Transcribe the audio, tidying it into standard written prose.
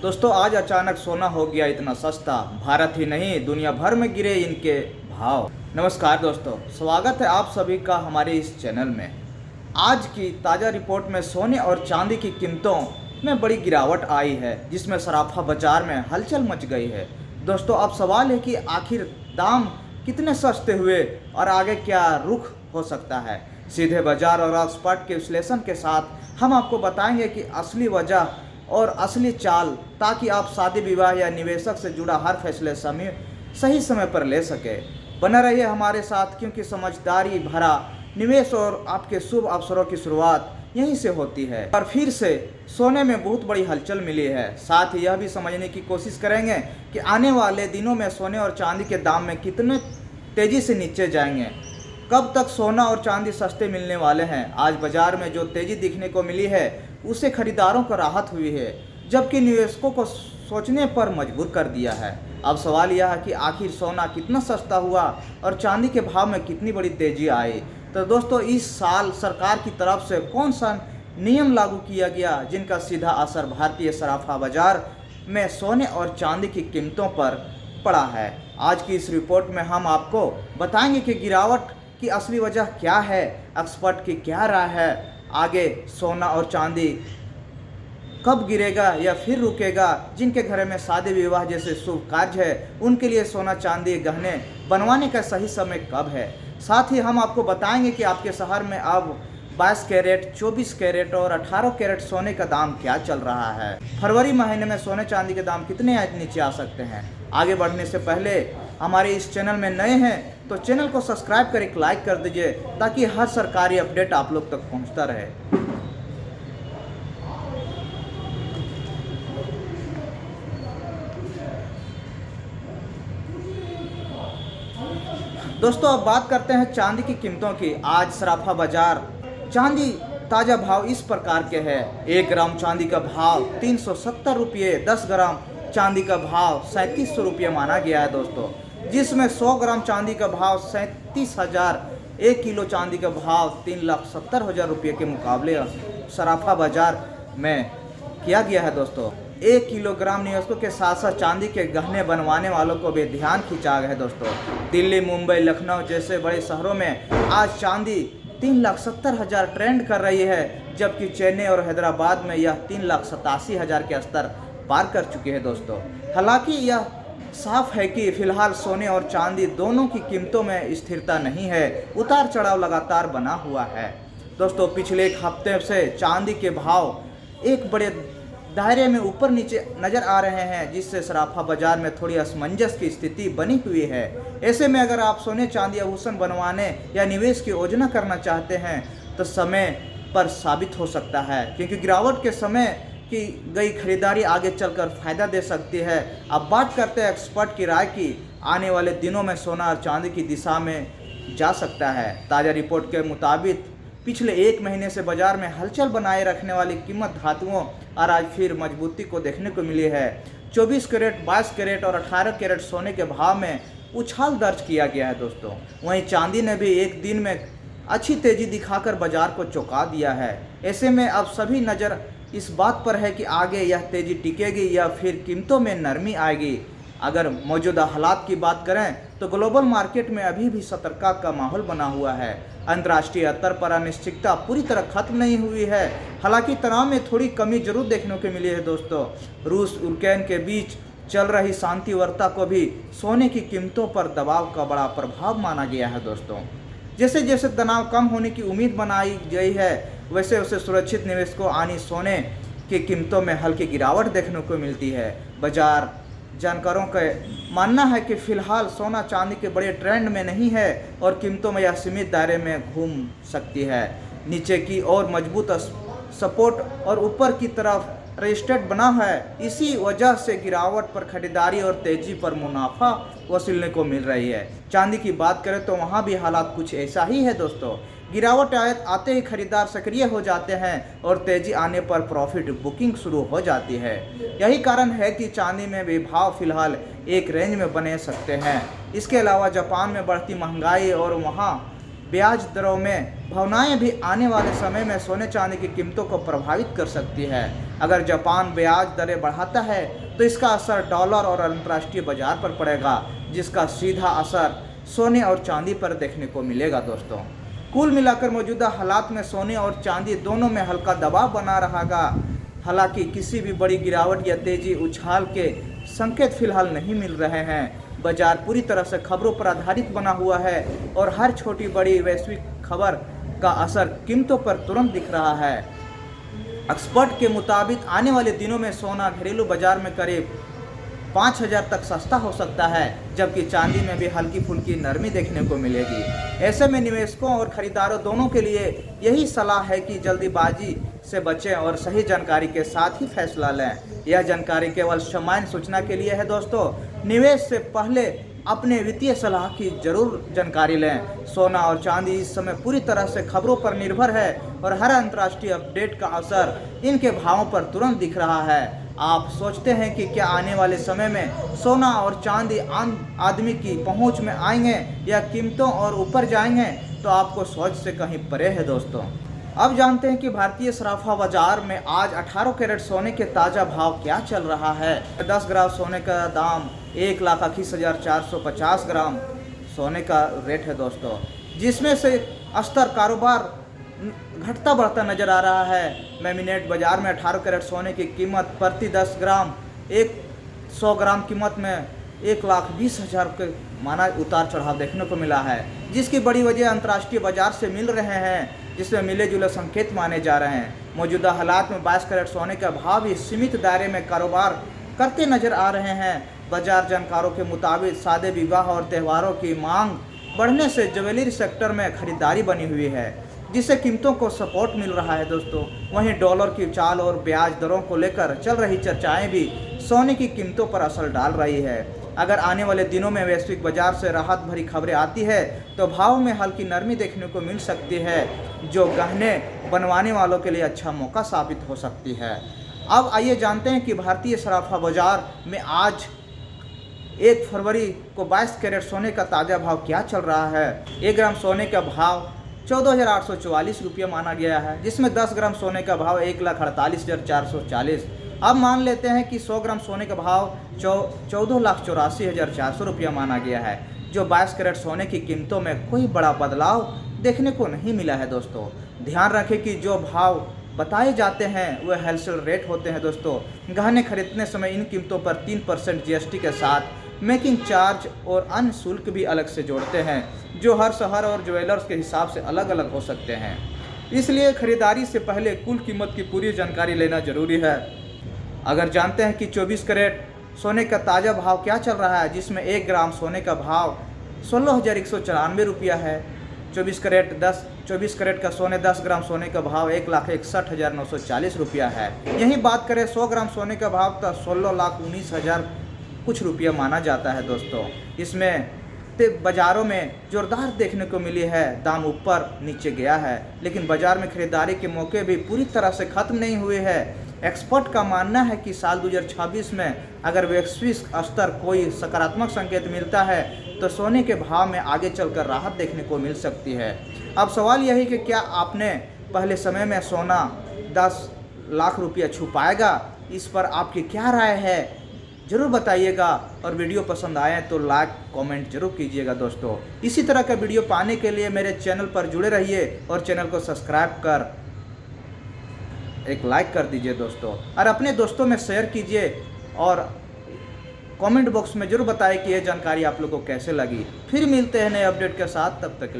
दोस्तों आज अचानक सोना हो गया इतना सस्ता। भारत ही नहीं दुनिया भर में गिरे इनके भाव। नमस्कार दोस्तों, स्वागत है आप सभी का हमारे इस चैनल में। आज की ताज़ा रिपोर्ट में सोने और चांदी की कीमतों में बड़ी गिरावट आई है, जिसमें सराफा बाजार में हलचल मच गई है। दोस्तों अब सवाल है कि आखिर दाम कितने सस्ते हुए और आगे क्या रुख हो सकता है। सीधे बाजार और एक्सपर्ट के विश्लेषण के साथ हम आपको बताएंगे कि असली वजह और असली चाल, ताकि आप शादी विवाह या निवेशक से जुड़ा हर फैसले सही समय पर ले सके। बने रहिए हमारे साथ, क्योंकि समझदारी भरा निवेश और आपके शुभ अवसरों की शुरुआत यहीं से होती है। और फिर से सोने में बहुत बड़ी हलचल मिली है। साथ ही यह भी समझने की कोशिश करेंगे कि आने वाले दिनों में सोने और चांदी के दाम में कितने तेज़ी से नीचे जाएंगे। कब तक सोना और चांदी सस्ते मिलने वाले हैं। आज बाजार में जो तेज़ी दिखने को मिली है उससे खरीदारों को राहत हुई है, जबकि निवेशकों को सोचने पर मजबूर कर दिया है। अब सवाल यह है कि आखिर सोना कितना सस्ता हुआ और चांदी के भाव में कितनी बड़ी तेज़ी आई। तो दोस्तों इस साल सरकार की तरफ से कौन सा नियम लागू किया गया, जिनका सीधा असर भारतीय सराफा बाजार में सोने और चांदी की कीमतों पर पड़ा है। आज की इस रिपोर्ट में हम आपको बताएंगे कि गिरावट की असली वजह क्या है, एक्सपर्ट की क्या राय है, आगे सोना और चांदी कब गिरेगा या फिर रुकेगा। जिनके घर में शादी विवाह जैसे शुभ कार्य है उनके लिए सोना चांदी गहने बनवाने का सही समय कब है। साथ ही हम आपको बताएंगे कि आपके शहर में अब 22 कैरेट, 24 कैरेट और 18 कैरेट सोने का दाम क्या चल रहा है। फरवरी महीने में सोने चांदी के दाम कितने नीचे आ सकते हैं। आगे बढ़ने से पहले हमारे इस चैनल में नए हैं तो चैनल को सब्सक्राइब कर एक लाइक कर दीजिए, ताकि हर सरकारी अपडेट आप लोग तक पहुंचता रहे। दोस्तों अब बात करते हैं चांदी की कीमतों की। आज सराफा बाजार चांदी ताज़ा भाव इस प्रकार के हैं। 1 ग्राम चांदी का भाव 370 रुपये, 10 ग्राम चांदी का भाव 3700 रुपये माना गया है दोस्तों, जिसमें 100 ग्राम चांदी का भाव 37,000, 1 किलो चांदी का भाव 3,70,000 रुपये के मुकाबले सराफा बाजार में किया गया है दोस्तों। 1 किलोग्राम निवेशकों के साथ साथ चांदी के गहने बनवाने वालों को भी ध्यान खींचा गया है दोस्तों। दिल्ली, मुंबई, लखनऊ जैसे बड़े शहरों में आज चांदी 3,70,000 ट्रेंड कर रही है, जबकि चेन्नई और हैदराबाद में यह 3,87,000 के स्तर पार कर चुकी है दोस्तों। हालांकि यह साफ है कि फिलहाल सोने और चांदी दोनों की कीमतों में स्थिरता नहीं है, उतार चढ़ाव लगातार बना हुआ है दोस्तों। पिछले एक हफ्ते से चांदी के भाव एक बड़े दायरे में ऊपर नीचे नज़र आ रहे हैं, जिससे सराफा बाजार में थोड़ी असमंजस की स्थिति बनी हुई है। ऐसे में अगर आप सोने चांदी आभूषण बनवाने या निवेश की योजना करना चाहते हैं तो समय पर साबित हो सकता है, क्योंकि गिरावट के समय की गई खरीदारी आगे चलकर फायदा दे सकती है। अब बात करते हैं एक्सपर्ट की राय की। आने वाले दिनों में सोना और चांदी की दिशा में जा सकता है। ताज़ा रिपोर्ट के मुताबिक पिछले 1 महीने से बाजार में हलचल बनाए रखने वाली कीमत धातुओं और आज फिर मजबूती को देखने को मिली है। 24 कैरेट, 22 कैरेट और 18 कैरेट सोने के भाव में उछाल दर्ज किया गया है दोस्तों। वहीं चांदी ने भी एक दिन में अच्छी तेज़ी दिखाकर बाजार को चौंका दिया है। ऐसे में अब सभी नज़र इस बात पर है कि आगे यह तेज़ी टिकेगी या फिर कीमतों में नरमी आएगी। अगर मौजूदा हालात की बात करें तो ग्लोबल मार्केट में अभी भी सतर्कता का माहौल बना हुआ है। अंतर्राष्ट्रीय स्तर पर अनिश्चितता पूरी तरह खत्म नहीं हुई है। हालांकि तनाव में थोड़ी कमी जरूर देखने को मिली है दोस्तों। रूस यूक्रेन के बीच चल रही शांति वार्ता को भी सोने की कीमतों पर दबाव का बड़ा प्रभाव माना गया है दोस्तों। जैसे जैसे तनाव कम होने की उम्मीद बनाई गई है, वैसे वैसे सुरक्षित निवेश को आनी सोने की कीमतों में हल्की गिरावट देखने को मिलती है। बाजार जानकारों का मानना है कि फिलहाल सोना चांदी के बड़े ट्रेंड में नहीं है और कीमतों में यह सीमित दायरे में घूम सकती है। नीचे की ओर मजबूत सपोर्ट और ऊपर की तरफ रेजिस्टेंस बना है। इसी वजह से गिरावट पर खरीदारी और तेजी पर मुनाफा वसूलने को मिल रही है। चांदी की बात करें तो वहाँ भी हालात कुछ ऐसा ही है दोस्तों। गिरावट आते ही खरीदार सक्रिय हो जाते हैं और तेजी आने पर प्रॉफिट बुकिंग शुरू हो जाती है। यही कारण है कि चांदी में भी भाव फिलहाल एक रेंज में बने सकते हैं। इसके अलावा जापान में बढ़ती महंगाई और वहाँ ब्याज दरों में भावनाएं भी आने वाले समय में सोने चांदी की कीमतों को प्रभावित कर सकती है। अगर जापान ब्याज दरें बढ़ाता है तो इसका असर डॉलर और अंतर्राष्ट्रीय बाजार पर पड़ेगा, जिसका सीधा असर सोने और चांदी पर देखने को मिलेगा दोस्तों। कुल मिलाकर मौजूदा हालात में सोने और चांदी दोनों में हल्का दबाव बना रहेगा। हालांकि किसी भी बड़ी गिरावट या तेजी उछाल के संकेत फिलहाल नहीं मिल रहे हैं। बाजार पूरी तरह से खबरों पर आधारित बना हुआ है और हर छोटी बड़ी वैश्विक खबर का असर कीमतों पर तुरंत दिख रहा है। एक्सपर्ट के मुताबिक आने वाले दिनों में सोना घरेलू बाजार में करीब 5,000 तक सस्ता हो सकता है, जबकि चांदी में भी हल्की फुल्की नरमी देखने को मिलेगी। ऐसे में निवेशकों और खरीदारों दोनों के लिए यही सलाह है कि जल्दीबाजी से बचें और सही जानकारी के साथ ही फैसला लें। यह जानकारी केवल सामान्य सूचना के लिए है दोस्तों। निवेश से पहले अपने वित्तीय सलाह की जरूर जानकारी लें। सोना और चांदी इस समय पूरी तरह से खबरों पर निर्भर है और हर अंतर्राष्ट्रीय अपडेट का असर इनके भावों पर तुरंत दिख रहा है। आप सोचते हैं कि क्या आने वाले समय में सोना और चांदी आम आदमी की पहुंच में आएंगे या कीमतों और ऊपर जाएंगे? तो आपको सोच से कहीं परे है दोस्तों। अब जानते हैं कि भारतीय सराफा बाजार में आज 18 कैरेट सोने के ताज़ा भाव क्या चल रहा है। 10 ग्राम सोने का दाम 1,21,450 ग्राम सोने का रेट है दोस्तों, जिसमें से स्तर कारोबार घटता बढ़ता नजर आ रहा है। मेमिनेट बाजार में 18 कैरेट सोने की कीमत प्रति 10 ग्राम 100 ग्राम कीमत में 1,20,000 के माना उतार चढ़ाव देखने को मिला है, जिसकी बड़ी वजह अंतर्राष्ट्रीय बाजार से मिल रहे हैं, जिसमें मिले जुले संकेत माने जा रहे हैं। मौजूदा हालात में 22 कैरेट सोने का भाव भी सीमित दायरे में कारोबार करते नजर आ रहे हैं। बाजार जानकारों के मुताबिक सादे विवाह और त्योहारों की मांग बढ़ने से ज्वेलरी सेक्टर में खरीदारी बनी हुई है, जिससे कीमतों को सपोर्ट मिल रहा है दोस्तों। वहीं डॉलर की चाल और ब्याज दरों को लेकर चल रही चर्चाएं भी सोने की कीमतों पर असर डाल रही है। अगर आने वाले दिनों में वैश्विक बाजार से राहत भरी खबरें आती है तो भाव में हल्की नरमी देखने को मिल सकती है, जो गहने बनवाने वालों के लिए अच्छा मौका साबित हो सकती है। अब आइए जानते हैं कि भारतीय सराफा बाजार में आज 1 फरवरी को 22 कैरेट सोने का ताज़ा भाव क्या चल रहा है। 1 ग्राम सोने का भाव 14,844 रुपये माना गया है, जिसमें 10 ग्राम सोने का भाव 1,48,440। अब मान लेते हैं कि 100 ग्राम सोने का भाव 14,84,400 रुपया माना गया है, जो 22 कैरेट सोने की कीमतों में कोई बड़ा बदलाव देखने को नहीं मिला है दोस्तों। ध्यान रखें कि जो भाव बताए जाते हैं वह होलसेल रेट होते हैं दोस्तों। गहने खरीदने समय इन कीमतों पर 3% GST के साथ मेकिंग चार्ज और अन्य शुल्क भी अलग से जोड़ते हैं, जो हर शहर और ज्वेलर्स के हिसाब से अलग अलग हो सकते हैं। इसलिए खरीदारी से पहले कुल कीमत की पूरी जानकारी लेना जरूरी है। अगर जानते हैं कि 24 कैरेट सोने का ताज़ा भाव क्या चल रहा है, जिसमें 1 ग्राम सोने का भाव 16,194 रुपया है। 24 कैरेट का सोने 10 ग्राम सोने का भाव 1,61,940 रुपया है। यही बात करें 100 ग्राम सोने का भाव तो 16,19,000 कुछ रुपया माना जाता है दोस्तों। इसमें बाज़ारों में जोरदार देखने को मिली है, दाम ऊपर नीचे गया है, लेकिन बाज़ार में खरीदारी के मौके भी पूरी तरह से ख़त्म नहीं हुए हैं। एक्सपर्ट का मानना है कि साल 2026 में अगर वैश्विक स्तर कोई सकारात्मक संकेत मिलता है तो सोने के भाव में आगे चलकर राहत देखने को मिल सकती है। अब सवाल यही कि क्या आपने पहले समय में सोना 10 लाख रुपया छू पाएगा? इस पर आपकी क्या राय है ज़रूर बताइएगा, और वीडियो पसंद आए तो लाइक कमेंट जरूर कीजिएगा दोस्तों। इसी तरह का वीडियो पाने के लिए मेरे चैनल पर जुड़े रहिए और चैनल को सब्सक्राइब कर एक लाइक कर दीजिए दोस्तों, और अपने दोस्तों में शेयर कीजिए और कमेंट बॉक्स में जरूर बताइए कि यह जानकारी आप लोगों को कैसे लगी। फिर मिलते हैं नए अपडेट के साथ, तब तक के लिए।